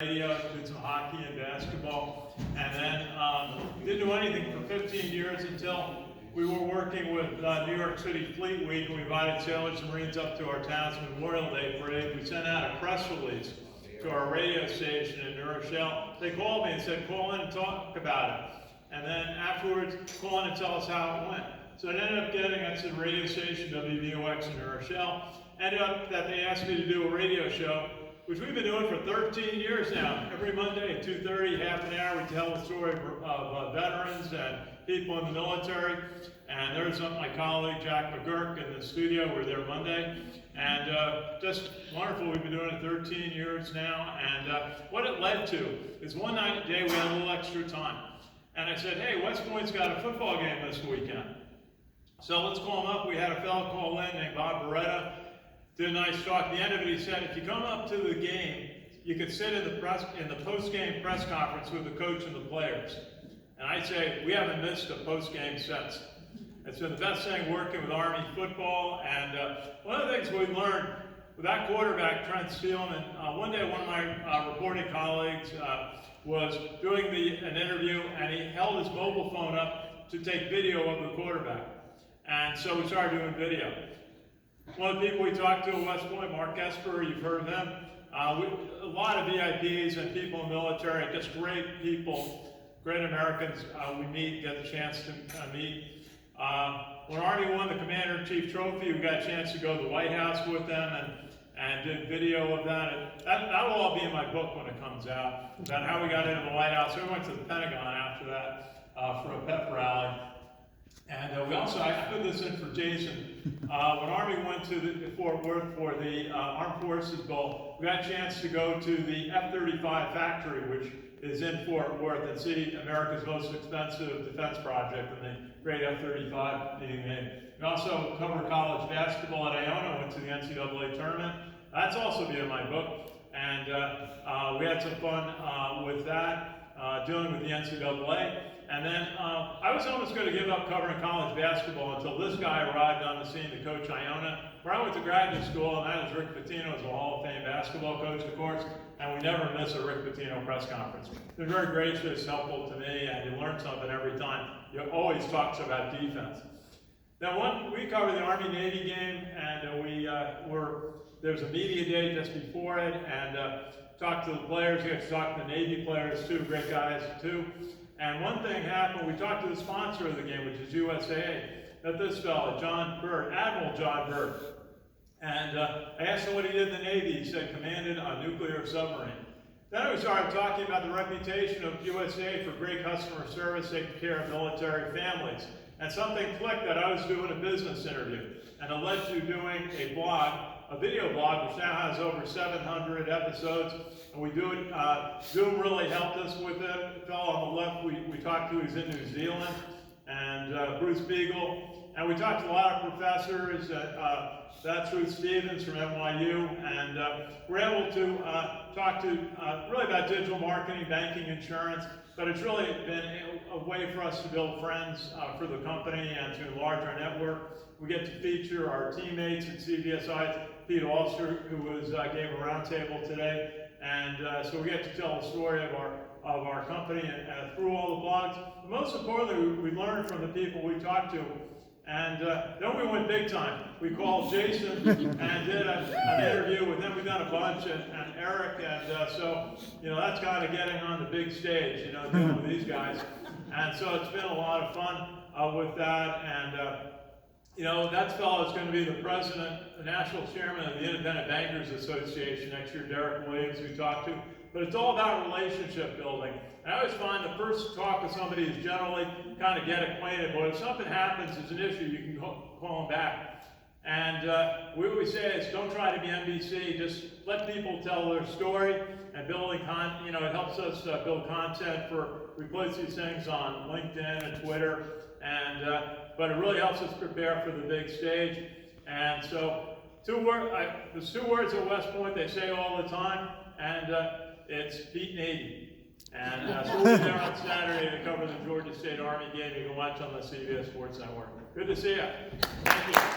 radio, did some hockey and basketball, and then didn't do anything for 15 years until we were working with New York City Fleet Week, and we invited sailors and Marines up to our town's Memorial Day parade. We sent out a press release to our radio station in New Rochelle. They called me and said, call in and talk about it. And then afterwards, call in and tell us how it went. So it ended up getting us a radio station, WVOX in New Rochelle. Ended up that they asked me to do a radio show, which we've been doing for 13 years now. Every Monday at 2:30, half an hour, we tell the story of veterans and people in the military. And there's my colleague, Jack McGurk, in the studio. We're there Monday. And just wonderful. We've been doing it 13 years now. And what it led to is one day we had a little extra time. And I said, hey, West Point's got a football game this weekend. So let's call him up. We had a fellow call in named Bob Beretta. Did a nice talk. At the end of it, he said, if you come up to the game, you could sit in the post-game press conference with the coach and the players. And I say, we haven't missed a post-game since. It's been the best thing working with Army football. And one of the things we learned with that quarterback, Trent Steelman, one day one of my reporting colleagues was doing an interview, and he held his mobile phone up to take video of the quarterback. And so we started doing video. One of the people we talked to at West Point, Mark Esper, you've heard of them. A lot of VIPs and people in the military, just great people, great Americans we meet, get the chance to meet. When Army won the Commander-in-Chief Trophy, we got a chance to go to the White House with them and did video of that. That'll all be in my book when it comes out, about how we got into the White House. We went to the Pentagon after that for a pep rally. And we also, I put this in for Jason, when Army went to Fort Worth for the Armed Forces Bowl, we got a chance to go to the F-35 factory, which is in Fort Worth, and see America's most expensive defense project, and the great F-35 being made. We also covered college basketball at Iona, went to the NCAA tournament. That's also been in my book, and we had some fun with that, dealing with the NCAA. And then I was almost going to give up covering college basketball until this guy arrived on the scene to coach Iona, where I went to graduate school, and that was Rick Pitino, who's a Hall of Fame basketball coach, of course, and we never miss a Rick Pitino press conference. He's been very gracious, helpful to me, and you learn something every time. He always talks about defense. Then we covered the Army-Navy game, and there was a media day just before it, and talked to the players. We got to talk to the Navy players too, great guys too. And one thing happened, we talked to the sponsor of the game, which is USAA, that this fellow, John Byrd, Admiral John Byrd. And I asked him what he did in the Navy. He said, commanded a nuclear submarine. Then we started talking about the reputation of USAA for great customer service, taking care of military families. And something clicked that I was doing a business interview. And it led to doing a blog, a video blog, which now has over 700 episodes. And we do it, Zoom really helped us with it. The fellow on the left we talked to, he's in New Zealand, and Bruce Beagle. And we talked to a lot of professors. That's Ruth Stevens from NYU. And we're able to talk to really about digital marketing, banking, insurance. But it's really been a way for us to build friends for the company and to enlarge our network. We get to feature our teammates at CBSI, Pete Alster, who gave a roundtable today. And so we get to tell the story of our company and through all the blogs. But most importantly, we learn from the people we talk to. And then we went big time. We called Jason and did an interview with him. We've done a bunch, and Eric, and so, that's kind of getting on the big stage, dealing with these guys. And so it's been a lot of fun with that. And, that fellow is going to be the president, the national chairman of the Independent Bankers Association next year, Derek Williams, we talked to. But it's all about relationship building. And I always find the first talk with somebody is generally kind of get acquainted, but if something happens, it's an issue, you can call them back. And what we say is don't try to be NBC, just let people tell their story, and building content, it helps us build content we place these things on LinkedIn and Twitter, and but it really helps us prepare for the big stage. And so there's two words at West Point they say all the time, and it's beat Navy. And so we'll be there on Saturday to cover the Georgia State Army game. You can watch on the CBS Sports Network. Good to see you. Thank you.